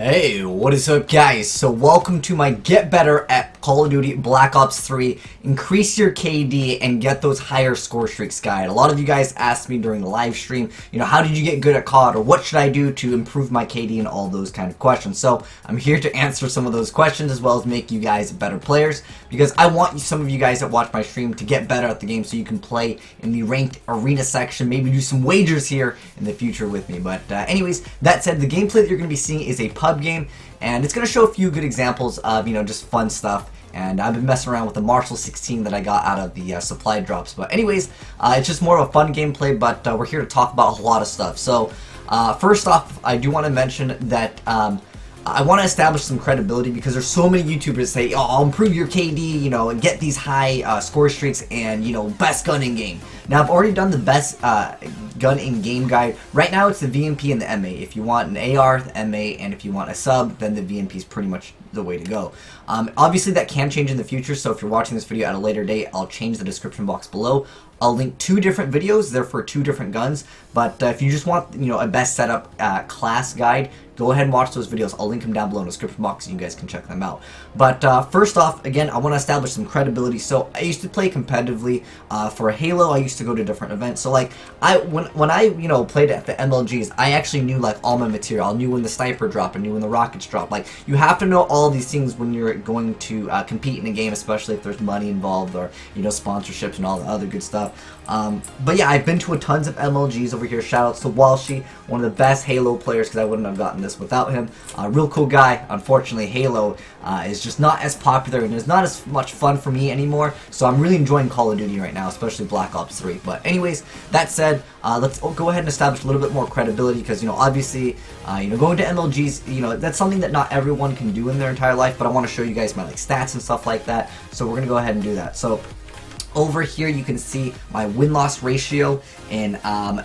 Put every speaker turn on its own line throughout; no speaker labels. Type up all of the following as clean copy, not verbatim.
Hey, what is up guys? So welcome to my Get Better at Call of Duty Black Ops 3 Increase Your KD and Get Those Higher Score Streaks guide. A lot of you guys asked me during the live stream, how did you get good at COD, or what should I do to improve my KD and all those kind of questions. So I'm here to answer some of those questions as well as make you guys better players, because I want some of you guys that watch my stream to get better at the game so you can play in the ranked arena section, maybe do some wagers here in the future with me. But anyways, that said, the gameplay that you're going to be seeing is a pub game, and it's going to show a few good examples of just fun stuff. And I've been messing around with the Marshall 16 that I got out of the supply drops. But anyways, it's just more of a fun gameplay, but we're here to talk about a lot of stuff. So first off, I do want to mention that I want to establish some credibility, because there's so many YouTubers that say, oh, I'll improve your KD, and get these high score streaks and, best gun in game. Now, I've already done the best gun in game guide. Right now, it's the VMP and the MA. If you want an AR, the MA, and if you want a sub, then the VMP is pretty much the way to go. Obviously, that can change in the future, so if you're watching this video at a later date, I'll change the description box below. I'll link two different videos, they're for two different guns, but if you just want, a best setup class guide, go ahead and watch those videos. I'll link them down below in the description box so you guys can check them out. But first off, again, I want to establish some credibility. So I used to play competitively for Halo. I used to go to different events. So like when I played at the MLGs, I actually knew like all my material. I knew when the sniper dropped. I knew when the rockets dropped. Like, you have to know all these things when you're going to compete in a game, especially if there's money involved, or sponsorships and all the other good stuff. But yeah, I've been to tons of MLGs over here. Shoutouts to Walshy, one of the best Halo players, because I wouldn't have gotten this without him. Real cool guy. Unfortunately, Halo is just not as popular and is not as much fun for me anymore, so I'm really enjoying Call of Duty right now, especially Black Ops 3. But anyways, that said, let's go ahead and establish a little bit more credibility, because obviously going to MLGs, that's something that not everyone can do in their entire life, but I want to show you guys my stats and stuff like that, so we're gonna go ahead and do that. So over here you can see my win-loss ratio in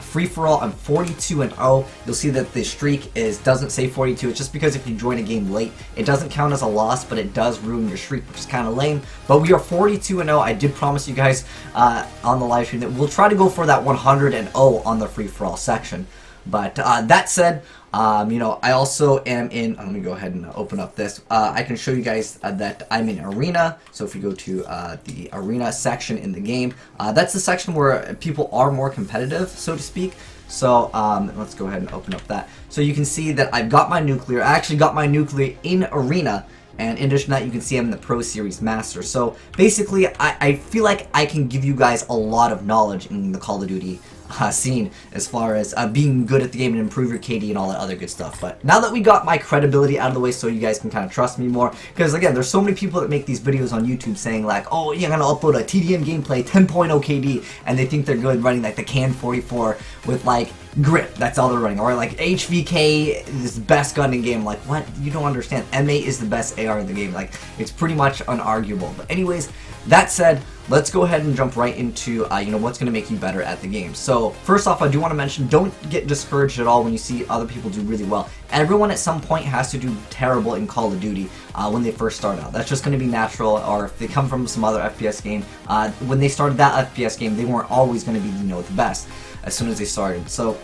free-for-all. I'm 42-0. You'll see that the streak doesn't say 42. It's just because if you join a game late, it doesn't count as a loss, but it does ruin your streak, which is kind of lame. But we are 42-0. I did promise you guys on the live stream that we'll try to go for that 100-0 on the free-for-all section. But that said, I also am in, let me go ahead and open up this. I can show you guys that I'm in Arena. So if you go to the Arena section in the game, that's the section where people are more competitive, so to speak. So let's go ahead and open up that. So you can see that I've got my nuclear. I actually got my nuclear in Arena. And in addition to that, you can see I'm in the Pro Series Master. So basically, I feel like I can give you guys a lot of knowledge in the Call of Duty scene as far as being good at the game and improve your KD and all that other good stuff. But now that we got my credibility out of the way, so you guys can kind of trust me more, because again, there's so many people that make these videos on YouTube saying like, oh, you're gonna upload a TDM gameplay 10.0 KD, and they think they're good running like the Can 44 with like grip, that's all they're running, or like HVK is the best gun in game. Like, what? You don't understand. MA is the best AR in the game. Like, it's pretty much unarguable. But anyways, that said, let's go ahead and jump right into what's going to make you better at the game. So first off, I do want to mention, don't get discouraged at all when you see other people do really well. Everyone at some point has to do terrible in Call of Duty when they first start out. That's just going to be natural. Or if they come from some other FPS game, when they started that FPS game, they weren't always going to be the best as soon as they started. So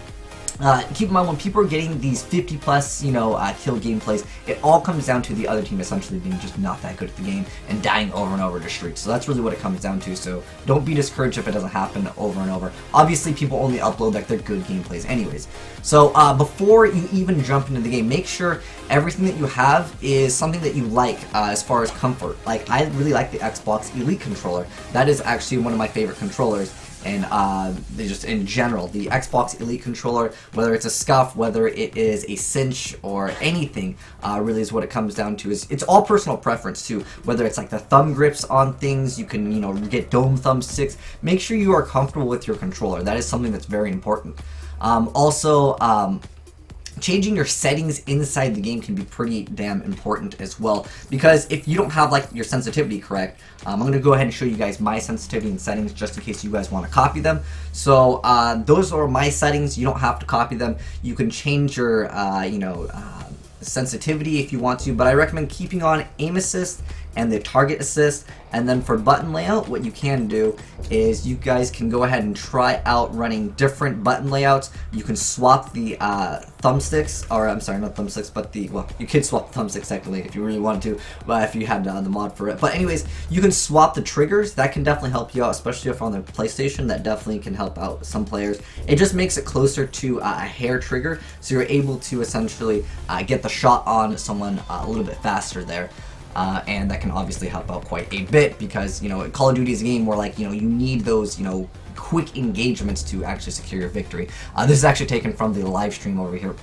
keep in mind, when people are getting these 50 plus, kill gameplays, it all comes down to the other team essentially being just not that good at the game and dying over and over to streaks. So that's really what it comes down to. So don't be discouraged if it doesn't happen over and over. Obviously, people only upload like their good gameplays anyways. So before you even jump into the game, make sure everything that you have is something that you like as far as comfort. Like, I really like the Xbox Elite controller. That is actually one of my favorite controllers. And just in general, the Xbox Elite controller, whether it's a Scuff, whether it is a Cinch or anything, really is what it comes down to. It's all personal preference too. Whether it's like the thumb grips on things, you can get dome thumbsticks. Make sure you are comfortable with your controller. That is something that's very important. Changing your settings inside the game can be pretty damn important as well, because if you don't have like your sensitivity correct, I'm going to go ahead and show you guys my sensitivity and settings just in case you guys want to copy them. So those are my settings. You don't have to copy them. You can change your sensitivity if you want to, but I recommend keeping on aim assist and the target assist. And then for button layout, what you can do is you guys can go ahead and try out running different button layouts. You can swap the thumbsticks, or I'm sorry, not thumbsticks, but well, you could swap the thumbsticks technically if you really wanted to, if you had the mod for it. But anyways, you can swap the triggers. That can definitely help you out, especially if on the PlayStation. That definitely can help out some players. It just makes it closer to a hair trigger, so you're able to essentially get the shot on someone a little bit faster there. And that can obviously help out quite a bit because, you know, Call of Duty is a game where, like, you know, you need those, you know, quick engagements to actually secure your victory. This is actually taken from the live stream over here.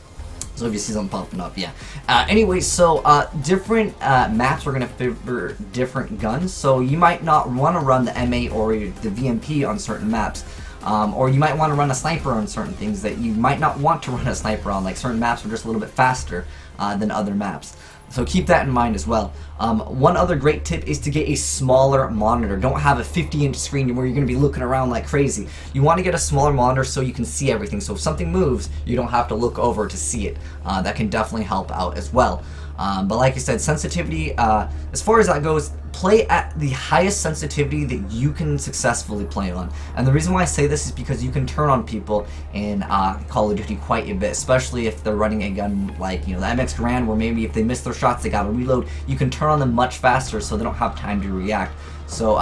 So if you see something popping up, yeah. Anyway, so different maps are going to favor different guns. So you might not want to run the MA or the VMP on certain maps. Or you might want to run a sniper on certain things that you might not want to run a sniper on. Like certain maps are just a little bit faster than other maps. So keep that in mind as well. One other great tip is to get a smaller monitor. Don't have a 50-inch screen where you're going to be looking around like crazy. You want to get a smaller monitor so you can see everything. So if something moves, you don't have to look over to see it. That can definitely help out as well. But like I said, sensitivity, as far as that goes, play at the highest sensitivity that you can successfully play on. And the reason why I say this is because you can turn on people in Call of Duty quite a bit, especially if they're running a gun like, you know, the MX Garand, where maybe if they miss their shots, they gotta reload. You can turn on them much faster so they don't have time to react. So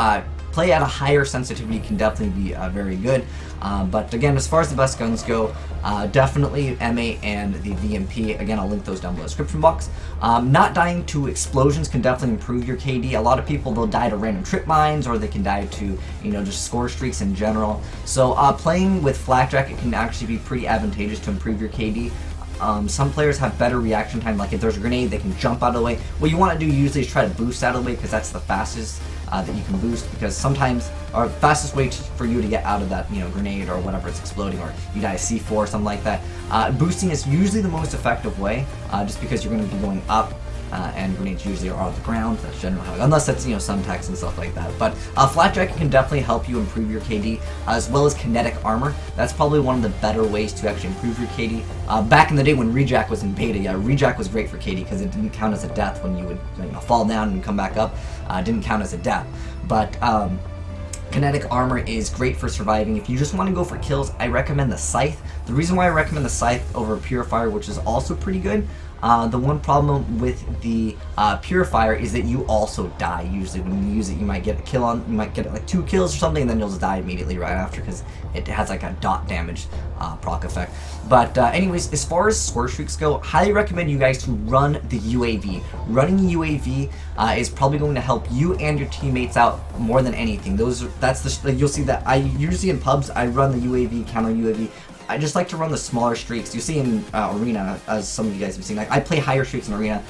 play at a higher sensitivity can definitely be very good. But again, as far as the best guns go, definitely MA and the VMP. Again, I'll link those down below in the description box. Not dying to explosions can definitely improve your KD. A lot of people, they'll die to random trip mines, or they can die to, you know, just score streaks in general. So playing with Flak Jacket can actually be pretty advantageous to improve your KD. Some players have better reaction time, like if there's a grenade, they can jump out of the way. What you want to do usually is try to boost out of the way, because that's the fastest that you can boost, because sometimes, or fastest way for you to get out of that, you know, grenade or whatever it's exploding, or you die C4 or something like that. Boosting is usually the most effective way, just because you're going to be going up, and grenades usually are off the ground. That's generally how, unless it's, you know, some text and stuff like that. But Flak Jacket can definitely help you improve your KD, as well as kinetic armor. That's probably one of the better ways to actually improve your KD. Back in the day when Rejack was in beta, yeah, Rejack was great for KD because it didn't count as a death when you would, you know, fall down and come back up. Didn't count as a death. But kinetic armor is great for surviving. If you just want to go for kills, I recommend the Scythe. The reason why I recommend the Scythe over Purifier, which is also pretty good, the one problem with the Purifier is that you also die. Usually when you use it, you might get a kill on, you might get like 2 kills or something, and then you'll just die immediately right after, because it has like a dot damage proc effect. But anyways, as far as score streaks go, highly recommend you guys to run the UAV. Running UAV is probably going to help you and your teammates out more than anything. You'll see that I usually in pubs I run the UAV, counter UAV. I just like to run the smaller streaks. You see in Arena, as some of you guys have seen, like I play higher streaks in Arena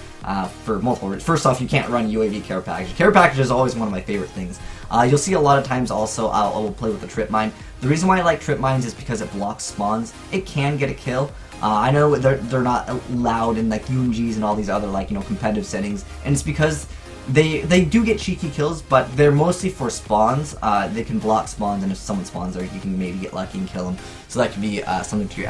for multiple reasons. First off, you can't run UAV care package. Care package is always one of my favorite things. You'll see a lot of times also I will play with the trip mine. The reason why I like trip mines is because it blocks spawns. It can get a kill. I know they're not allowed in like UMGs and all these other, like, you know, competitive settings, and it's because they do get cheeky kills, but they're mostly for spawns. They can block spawns, and if someone spawns there, you can maybe get lucky and kill them. So that could be something to your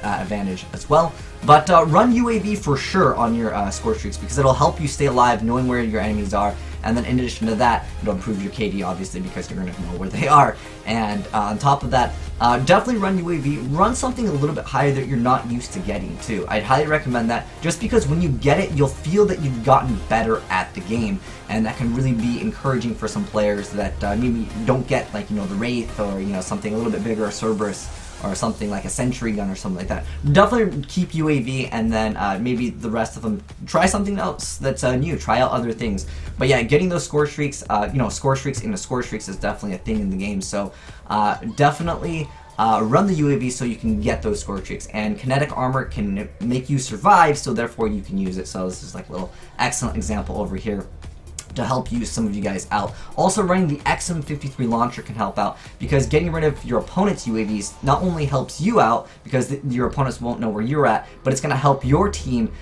advantage as well. But run UAV for sure on your score streaks, because it'll help you stay alive knowing where your enemies are. And then in addition to that, it'll improve your KD, obviously, because you're going to know where they are. And on top of that, definitely run UAV. Run something a little bit higher that you're not used to getting, too. I'd highly recommend that, just because when you get it, you'll feel that you've gotten better at the game. And that can really be encouraging for some players that maybe don't get, like, you know, the Wraith, or, you know, something a little bit bigger, a Cerberus, or something like a sentry gun or something like that. Definitely keep UAV, and then maybe the rest of them, try something else that's new. Try out other things. But yeah, getting those score streaks, you know, score streaks into score streaks is definitely a thing in the game. So definitely run the UAV so you can get those score streaks. And kinetic armor can make you survive, so therefore you can use it. So this is like a little excellent example over here to help you, some of you guys out. Also, running the XM53 launcher can help out, because getting rid of your opponent's UAVs not only helps you out, because your opponents won't know where you're at, but it's going to help your team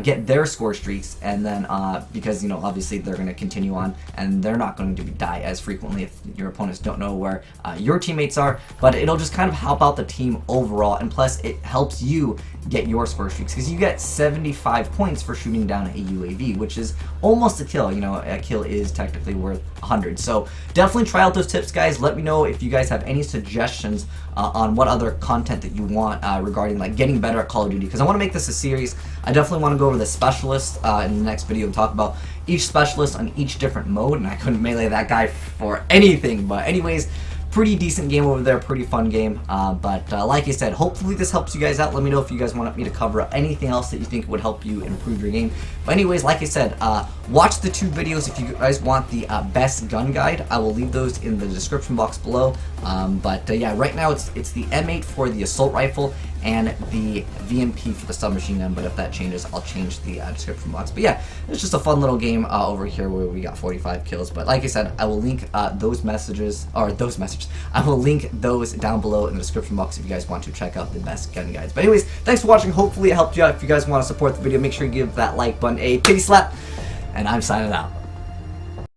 get their score streaks, and then because, you know, obviously they're going to continue on, and they're not going to die as frequently if your opponents don't know where your teammates are. But it'll just kind of help out the team overall, and plus it helps you get your score streaks, because you get 75 points for shooting down a UAV, which is almost a kill. You know, kill is technically worth 100. So definitely try out those tips, guys. Let me know if you guys have any suggestions on what other content that you want regarding like getting better at Call of Duty, because I want to make this a series. I definitely want to go over the specialists in the next video and talk about each specialist on each different mode, and I couldn't melee that guy for anything. But anyways, pretty decent game over there, pretty fun game. But like I said, hopefully this helps you guys out. Let me know if you guys want me to cover anything else that you think would help you improve your game. But anyways, like I said, watch the 2 videos if you guys want the best gun guide. I will leave those in the description box below. Yeah, right now it's the M8 for the assault rifle and the VMP for the submachine gun, but if that changes, I'll change the description box. But yeah, it's just a fun little game over here where we got 45 kills. But like I said, I will link I will link those down below in the description box if you guys want to check out the best gun guides. But anyways, thanks for watching. Hopefully it helped you out. If you guys want to support the video, make sure you give that like button a titty slap, and I'm signing out.